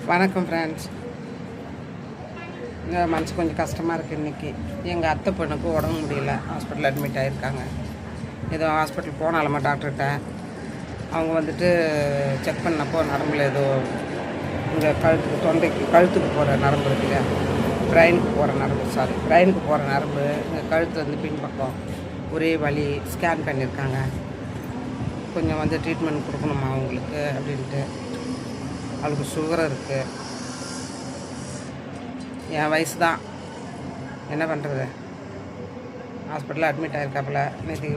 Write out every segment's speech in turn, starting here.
வணக்கம் ஃப்ரெண்ட்ஸ். மனசு கொஞ்சம் கஷ்டமாக இருக்குது இன்றைக்கி. எங்கள் அத்தை பொண்ணுக்கு உடம்பு முடியல, ஹாஸ்பிட்டல் அட்மிட் ஆகியிருக்காங்க. ஏதோ ஹாஸ்பிட்டல் போனாலுமா டாக்டர்கிட்ட அவங்க வந்துட்டு செக் பண்ணப்போ நரம்பில் ஏதோ இங்கே கழுத்துக்கு போகிற நரம்பு இருக்குல்ல, பிரெயினுக்கு போகிற நரம்பு இங்கே கழுத்துலேருந்து பின்பக்கம் ஒரே வலி. ஸ்கேன் பண்ணியிருக்காங்க. கொஞ்சம் வந்து ட்ரீட்மெண்ட் கொடுக்கணுமா அவங்களுக்கு அப்படின்ட்டு. அவளுக்கு சுகர் இருக்குது. என் வயசு தான், என்ன பண்ணுறது. ஹாஸ்பிட்டலில் அட்மிட் ஆகிருக்காப்புல. நேற்று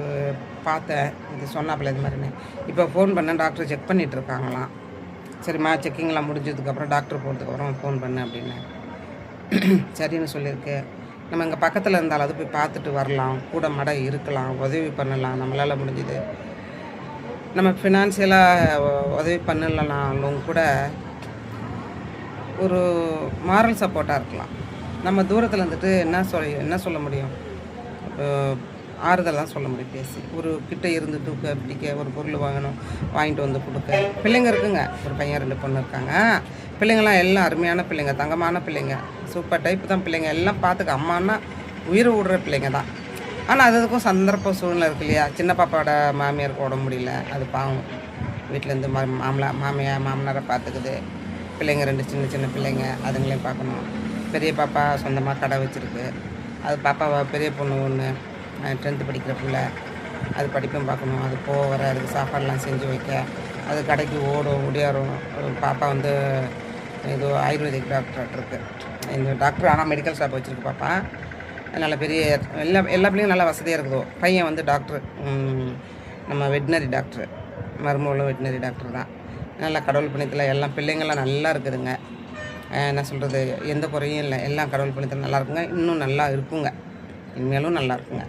பார்த்தேன், இது சொன்னாப்புல இது மாதிரின்னு. இப்போ ஃபோன் பண்ணேன், டாக்டர் செக் பண்ணிகிட்டு இருக்காங்களாம். சரிம்மா, செக்கிங்லாம் முடிஞ்சதுக்கப்புறம் டாக்டர் போகிறதுக்கப்புறம் ஃபோன் பண்ணேன் அப்படின்னு சரின்னு சொல்லியிருக்கு. நம்ம இங்கே பக்கத்தில் இருந்தாலும் அது போய் பார்த்துட்டு வரலாம், கூட மட இருக்கலாம், உதவி பண்ணலாம். நம்மளால் முடிஞ்சுது. நம்ம ஃபினான்சியலாக உதவி பண்ணலனாலும் கூட ஒரு மாரல் சப்போர்ட்டாக இருக்கலாம். நம்ம தூரத்தில் இருந்துட்டு என்ன சொல்ல முடியும்? ஆறுதல் தான் சொல்ல முடியும் பேசி. ஒரு கிட்டே இருந்து தூக்க பிடிக்க, ஒரு பொருள் வாங்கிட்டு வந்து கொடுக்க. பிள்ளைங்க இருக்குங்க, ஒரு பையன் 2 பொண்ணு இருக்காங்க. பிள்ளைங்கள்லாம் எல்லாம் அருமையான பிள்ளைங்க, தங்கமான பிள்ளைங்க, சூப்பர் டைப்பு தான் பிள்ளைங்க. எல்லாம் பார்த்துக்க அம்மானா உயிரை விடுற பிள்ளைங்க தான். ஆனால் அதுக்கும் சந்தர்ப்ப சூழ்நிலை இருக்கு இல்லையா. சின்ன பாப்பாவோட மாமியாருக்கு உடம்பு முடியல, அது பாவம். வீட்டிலேருந்து மாமனாரை பார்த்துக்குது. பிள்ளைங்க 2 சின்ன பிள்ளைங்க, அதுங்களையும் பார்க்கணும். பெரிய பாப்பா சொந்தமாக கடை வச்சுருக்கு. அது பாப்பாவை பெரிய பொண்ணு ஒன்று 10th படிக்கிற பிள்ளை, அது படிப்பும் பார்க்கணும். அது வர அதுக்கு சாப்பாடெலாம் செஞ்சு வைக்க, அது கடைக்கு ஓடியாரும். பாப்பா வந்து இது ஆயுர்வேதிக் டாக்டர் இருக்குது. இந்த டாக்டர் ஆனால் மெடிக்கல் ஷாப் வச்சுருக்கு பாப்பா. நல்ல பெரிய எல்லா பிள்ளைங்களும் நல்லா வசதியாக இருக்குதோ. பையன் வந்து டாக்டர், நம்ம வெட்னரி டாக்டர், மருமகளும் வெட்னரி டாக்டர் தான். நல்லா கடவுள் புண்ணியத்தில் எல்லாம் பிள்ளைங்கள்லாம் நல்லா இருக்குதுங்க. என்ன சொல்கிறது, எந்த குறையும் இல்லை. எல்லாம் கடவுள் புண்ணியத்தில் நல்லா இருக்குங்க. இன்னும் நல்லா இருக்குங்க, இனிமேலும் நல்லா இருக்குங்க.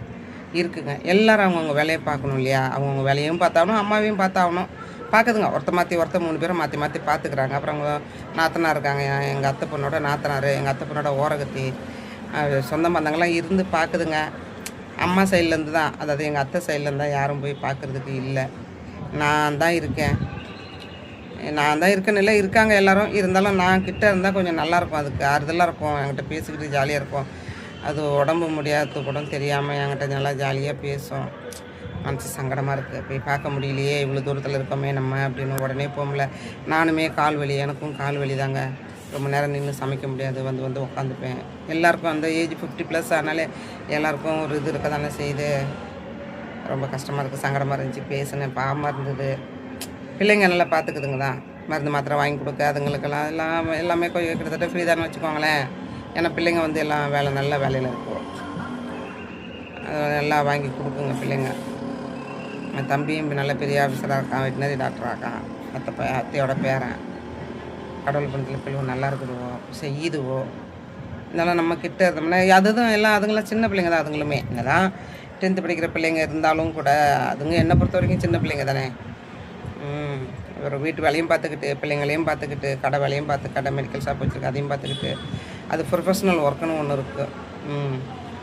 எல்லோரும் அவங்கவுங்க வேலையை பார்க்கணும் இல்லையா. அவங்கவுங்க வேலையும் பார்த்தாகணும், அம்மாவையும் பார்த்தாகணும். பார்க்குதுங்க, ஒருத்தர் 3 பேரும் மாற்றி பார்த்துக்கிறாங்க. அப்புறம் அவங்க நாத்தனார் இருக்காங்க, எங்கள் அத்தை பொண்ணோட நாத்தனார், எங்கள் அத்தை பொண்ணோட ஓரகத்தி, சொந்த பந்தங்கள்லாம் இருந்து பார்க்குதுங்க. அம்மா சைட்லேருந்து தான், அதாவது எங்கள் அத்தை சைட்லேருந்து தான் யாரும் போய் பார்க்குறதுக்கு இல்லை. நான் தான் இருக்கேன்னு இல்லை, இருக்காங்க எல்லோரும். இருந்தாலும் நான் கிட்டே இருந்தால் கொஞ்சம் நல்லாயிருக்கும், அதுக்கு ஆறுதலாக இருக்கும். என்கிட்ட பேசிக்கிட்டு ஜாலியாக இருக்கும். அது உடம்பு முடியாதது கூட தெரியாமல் என்கிட்ட நல்லா ஜாலியாக பேசும். மனசு சங்கடமாக இருக்குது, போய் பார்க்க முடியலையே, இவ்வளோ தூரத்தில் இருக்கோமே நம்ம அப்படின்னு. உடனே போகல. நானுமே எனக்கும் கால் வலி தாங்க. ரொம்ப நேரம் நின்று சமைக்க முடியாது, வந்து உட்காந்துப்பேன். எல்லாருக்கும் அந்த ஏஜ் 50+ ஆனாலே எல்லாருக்கும் ஒரு இது இருக்க தானே செய்யுது. ரொம்ப கஷ்டமாக இருக்குது, சங்கடமாக இருந்துச்சு. பேசினேன், பாவமாக இருந்தது. பிள்ளைங்க நல்லா பார்த்துக்குதுங்க தான். மருந்து மாத்திரை வாங்கி கொடுக்க அதுங்களுக்கெல்லாம் எல்லாமே கொஞ்சம் கிட்டத்தட்ட ஃப்ரீ தானே வச்சுக்கோங்களேன். ஏன்னா பிள்ளைங்க வந்து எல்லாம் நல்ல வேலையில் இருக்கும். நல்லா வாங்கி கொடுக்குங்க பிள்ளைங்க. என் தம்பியும் நல்ல பெரிய ஆஃபீஸராக இருக்கான், வெட்டினரி டாக்டராக இருக்கான். அத்தையோட பேரன். கடவுள் பணத்தில் பிள்ளைங்க நல்லா இருக்குதுவோ, செய்யுதுவோ. இதெல்லாம் நம்ம கிட்டே இருந்தோம்னா அதுங்களாம் சின்ன பிள்ளைங்க தான். அதுங்களுமே என்னதான் 10th படிக்கிற பிள்ளைங்க இருந்தாலும் கூட அதுங்க என்னை பொறுத்த வரைக்கும் சின்ன பிள்ளைங்க தானே. ஒரு வீட்டு வேலையும் பார்த்துக்கிட்டு, பிள்ளைங்களையும் பார்த்துக்கிட்டு, கடை வேலையும் கடை மெடிக்கல் ஷாப் வச்சுருக்கு, அதையும் பார்த்துக்கிட்டு. அது ப்ரொஃபஷ்னல் ஒர்க்குன்னு ஒன்று இருக்குது.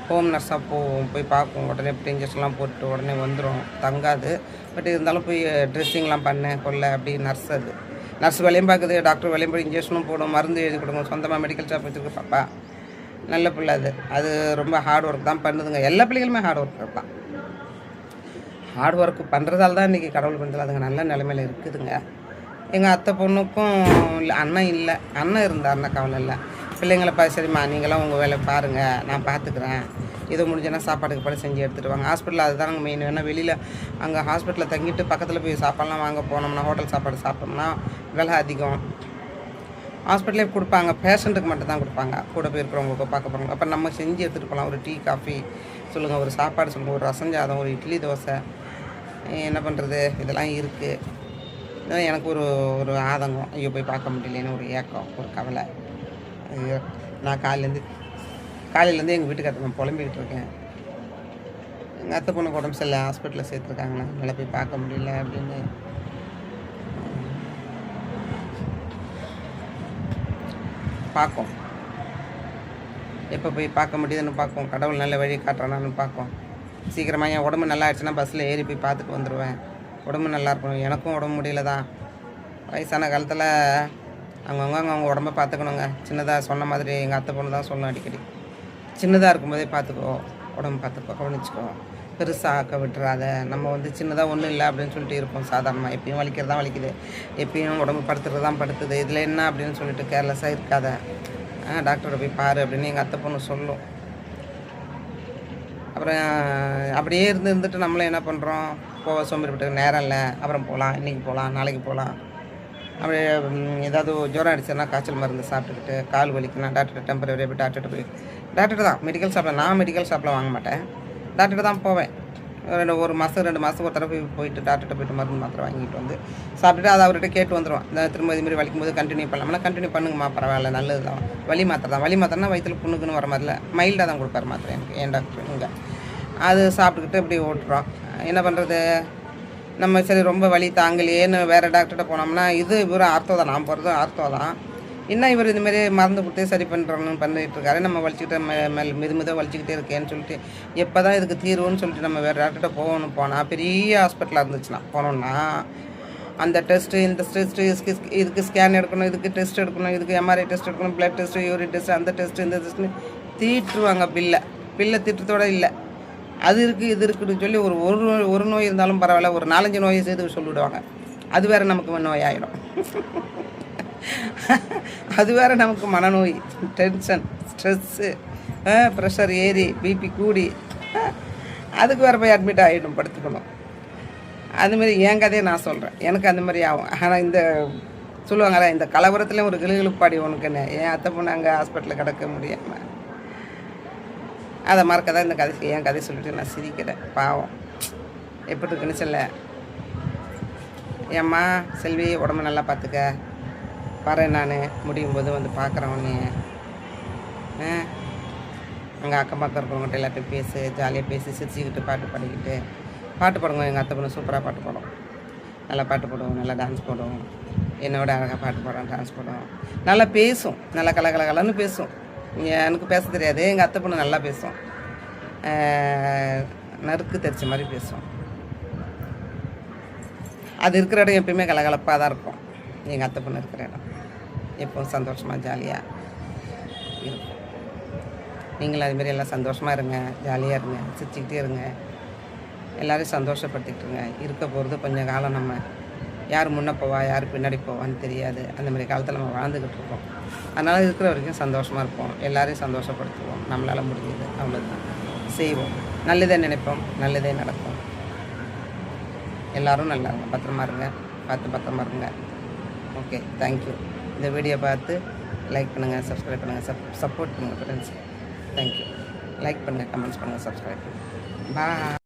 ஹோம் நர்ஸாக போய் பார்க்கும். உடனே இன்ஜெக்ஷன்லாம் போட்டு உடனே வந்துடும், தங்காது. பட் இருந்தாலும் போய் ட்ரெஸ்ஸிங்லாம் கொள்ள அப்படி நர்ஸ் வேலையும் பார்க்குது, டாக்டர் வேலையும் போய் இன்ஜெக்ஷனும் போடும், மருந்து எழுதி கொடுக்கும். சொந்தமாக மெடிக்கல் ஷாப் வச்சுருக்கு பாப்பா. நல்ல பிள்ளை அது ரொம்ப ஹார்ட் ஒர்க் தான் பண்ணுதுங்க. எல்லா பிள்ளைகளுமே ஹார்ட் ஒர்க் தான். ஹார்ட் ஒர்க் பண்ணுறதால தான் இன்றைக்கி கடவுள் பண்ணுறது அதுங்க நல்ல நிலைமையில் இருக்குதுங்க. எங்கள் அத்தை பொண்ணுக்கும் அண்ணன் இல்லை. அண்ணன் இருந்தாருன்னா கவலை இல்லை. பிள்ளைங்களை சரிம்மா நீங்களாம் உங்கள் வேலை பாருங்கள், நான் பார்த்துக்குறேன். ஏதோ முடிஞ்சேன்னா சாப்பாட்டுக்கு படம் செஞ்சு எடுத்துகிட்டு வாங்க. ஹாஸ்பிட்டலில் அதுதான் நாங்கள் மெயின். வேணால் வெளியில் அங்கே ஹாஸ்பிட்டலில் தங்கிட்டு பக்கத்தில் போய் சாப்பாடெலாம் வாங்க போனோம்னா, ஹோட்டல் சாப்பாடு சாப்பிட்டோம்னா விலை அதிகம். ஹாஸ்பிட்டலே கொடுப்பாங்க, பேஷண்ட்டுக்கு மட்டும் தான் கொடுப்பாங்க. கூட போயிருக்கிறவங்களுக்கு பார்க்க போகிறவங்க. அப்போ நம்ம செஞ்சு எடுத்துகிட்டு போகலாம். ஒரு டீ காஃபி சொல்லுங்கள், ஒரு சாப்பாடு சொல்லுங்கள், ஒரு ரசம் சாதம், ஒரு இட்லி தோசை. என்ன பண்ணுறது, இதெல்லாம் இருக்குது. இதெல்லாம் எனக்கு ஒரு ஆதங்கம். ஐயோ போய் பார்க்க முடியலன்னு ஒரு ஏக்கம், ஒரு கவலை. நான் காலையிலேருந்து எங்கள் வீட்டுக்காரத்தை நான் புலம்பிக்கிட்டு இருக்கேன். எங்கள் அத்தை பொண்ணு உடம்பு சரியில்லை, ஹாஸ்பிட்டலில் சேர்த்துருக்காங்கண்ணா, நல்லா போய் பார்க்க முடியல அப்படின்னு. பார்ப்போம், எப்போ போய் பார்க்க முடியுதுன்னு பார்ப்போம். கடவுள் நல்ல வழி காட்டுறானான்னு பார்ப்போம். சீக்கிரமாக என் உடம்பு நல்லா ஆயிடுச்சுன்னா பஸ்ஸில் ஏறி போய் பார்த்துட்டு வந்துடுவேன். உடம்பு நல்லா இருக்கணும். எனக்கும் உடம்பு முடியல தான். வயசான காலத்தில் அவங்க உடம்ப பார்த்துக்கணுங்க. சின்னதாக சொன்ன மாதிரி எங்கள் அத்தை பொண்ணு தான் சொல்லும் அடிக்கடி, சின்னதாக இருக்கும்போதே பார்த்துக்கோ, உடம்பு பார்த்துக்கோ, கவனிச்சிக்கோ, பெருசாக ஆக்க விட்டுறாத. நம்ம வந்து சின்னதாக ஒன்றும் இல்லை அப்படின்னு சொல்லிட்டு இருப்போம் சாதாரணமாக. எப்பயும் வலிக்கிறது தான் வலிக்குது, எப்பயும் உடம்பு படுத்துறது தான் படுத்துது, இதில் என்ன அப்படின்னு சொல்லிட்டு கேர்லெஸ்ஸாக இருக்காத, டாக்டரை போய் பாரு அப்படின்னு எங்கள் அத்தை பொண்ணு சொல்லும். அப்புறம் அப்படியே இருந்துட்டு நம்மளும் என்ன பண்ணுறோம், சோம்பேறிப்பட்டு நேரம் இல்லை, அப்புறம் போகலாம், இன்றைக்கி போகலாம், நாளைக்கு போகலாம். அப்படியே ஏதாவது ஜுரம் அடிச்சதுன்னா காய்ச்சல் மருந்து சாப்பிட்டுக்கிட்டு, கால் வலிக்குன்னா டாக்டர்கிட்ட டெம்பரவரியாக போய் டாக்டர்கிட்ட தான் மெடிக்கல் ஷாப்பில், நான் மெடிக்கல் ஷாப்பில் வாங்க மாட்டேன், டாக்டர்கிட்ட தான் போவேன். ஒரு மாதம் 2 மாதத்துக்கு ஒரு தடவை போயிட்டு டாக்டர்கிட்ட போய்ட்டு மருந்து மாத்திரை வாங்கிட்டு வந்து சாப்பிட்டுட்டு அதை அவர்கிட்ட கேட்டு வந்துடுவோம். இந்த திரும்ப இதுமாதிரி வலிக்கும் போது கண்டினியூ பண்ணலாம்னா கண்டினியூ பண்ணுங்கம்மா, பரவாயில்ல, நல்லது தான். வலி மாத்திரை தான், வலி மாத்திரைனா வயிற்றுல புண்ணுக்குன்னு வர மாதிரில மைல்டாக தான் கொடுப்பாரு மாத்திரை எனக்கு என் டாக்டர் இங்கே. அது சாப்பிட்டுக்கிட்டு இப்படி ஓட்டுறோம். என்ன பண்ணுறது, நம்ம சரி ரொம்ப வலி தாங்கலையேன்னு வேறு டாக்டர்கிட்ட போனோம்னா இது இவர் ஆர்த்தோ தான், நான் போகிறது ஆர்த்தோ தான், இன்னும் இவர் இதுமாரி மருந்து கொடுத்தே சரி பண்ணுறோன்னு பண்ணிகிட்டு இருக்காரு. நம்ம வலிச்சுக்கிட்டே மெதுமெதாக வலிச்சுக்கிட்டே இருக்கேன்னு சொல்லிட்டு எப்போ தான் இதுக்கு தீர்வுன்னு சொல்லிட்டு நம்ம வேறு டாக்டர்கிட்ட போனால் பெரிய ஹாஸ்பிட்டலாக இருந்துச்சுன்னா போனோம்னா அந்த டெஸ்ட்டு, இந்த டெஸ்ட்டு, இதுக்கு ஸ்கேன் எடுக்கணும், இதுக்கு டெஸ்ட் எடுக்கணும், இதுக்கு எம்ஆர்ஐ டெஸ்ட் எடுக்கணும், பிளட் டெஸ்ட்டு, யூரின் டெஸ்ட்டு, அந்த டெஸ்ட்டு, இந்த டெஸ்ட்டுன்னு தீட்டுருவாங்க. பில்லை திட்டத்தோடு இல்லை, அது இருக்குது இது இருக்குதுன்னு சொல்லி ஒரு நோய் இருந்தாலும் பரவாயில்ல, ஒரு 4-5 நோயை சேர்த்து சொல்லிவிடுவாங்க. அது வேறு நமக்கு நோய் ஆகிடும். அது வேறு நமக்கு மனநோய், டென்ஷன், ஸ்ட்ரெஸ்ஸு, ப்ரெஷர் ஏறி பிபி கூடி அதுக்கு வேறு போய் அட்மிட் ஆகிடும், படுத்துக்கணும். அதுமாரி என் கதையை நான் சொல்கிறேன், எனக்கு அந்த மாதிரி ஆகும். ஆனால் இந்த சொல்லுவாங்களே, இந்த கலவரத்துலேயும் ஒரு கிளுகிழுப்பாடி உனக்குன்னு, என் அத்தை பொண்ணு அங்கே ஹாஸ்பிட்டலில் கிடக்க முடியாமல் அதை மறக்க தான் இந்த கதை, என் கதை சொல்லிட்டு நான் சிரிக்கிறேன். பாவம் எப்படி இருக்குன்னு சொல்ல. ஏம்மா செல்வி, உடம்பு நல்லா பார்த்துக்க, வரேன் நான் முடியும் போது வந்து பார்க்குறேன் உன்னைய. அங்கே அக்கம் பக்கம் இருக்கிறவங்கள்ட்ட எல்லாத்தையும் பேசு, ஜாலியாக பேசி சிரிச்சுக்கிட்டு பாட்டு பாடிக்கிட்டு. பாட்டு பாடுங்க, எங்கள் அத்தை பொண்ணு சூப்பராக பாட்டு பாடும், நல்லா பாட்டு போடுவோம், நல்லா டான்ஸ் போடுவோம், என்னோட அழகாக பாட்டு பாடுவோம், டான்ஸ் போடுவோம், நல்லா பேசும், நல்லா கலகலன்னு பேசும். எனக்கு பேச தெரியாது, எங்கள் அத்தை பொண்ணு நல்லா பேசும், நறுக்கு தெரிச்ச மாதிரி பேசும். அது இருக்கிற இடம் எப்பயுமே கலகலப்பாக தான் இருக்கும். எங்கள் அத்தை பொண்ணு இருக்கிற இடம் எப்போவும் சந்தோஷமாக ஜாலியாக இருக்கும். நீங்களும் அதுமாரி எல்லாம் சந்தோஷமாக இருங்க, ஜாலியாக இருங்க, சிரிச்சுக்கிட்டே இருங்க, எல்லோரையும் சந்தோஷப்படுத்திக்கிட்டுருங்க. இருக்க போகிறது கொஞ்சம் காலம், நம்ம யார் முன்னே போவா யார் பின்னாடி போவான்னு தெரியாது. அந்தமாதிரி காலத்தில் நம்ம வாழ்ந்துக்கிட்டு இருக்கோம். அதனால் இருக்கிற வரைக்கும் சந்தோஷமாக இருப்போம், எல்லோரையும் சந்தோஷப்படுத்துவோம், நம்மளால் முடிஞ்சது அவ்வளோதான் செய்வோம். நல்லதே நினைப்போம், நல்லதே நடக்கும். எல்லோரும் நல்லா இருங்க, பத்திரமா இருங்க, பத்திரமா இருங்க. Okay, thank you. இந்த வீடியோ பார்த்து லைக் பண்ணுங்கள், சப்ஸ்கிரைப் பண்ணுங்கள், சப்போர்ட் பண்ணுங்கள் ஃப்ரெண்ட்ஸ். தேங்க்யூ. லைக் பண்ணுங்கள், கமெண்ட்ஸ் பண்ணுங்கள், சப்ஸ்கிரைப் பண்ணுங்கள். பாய்.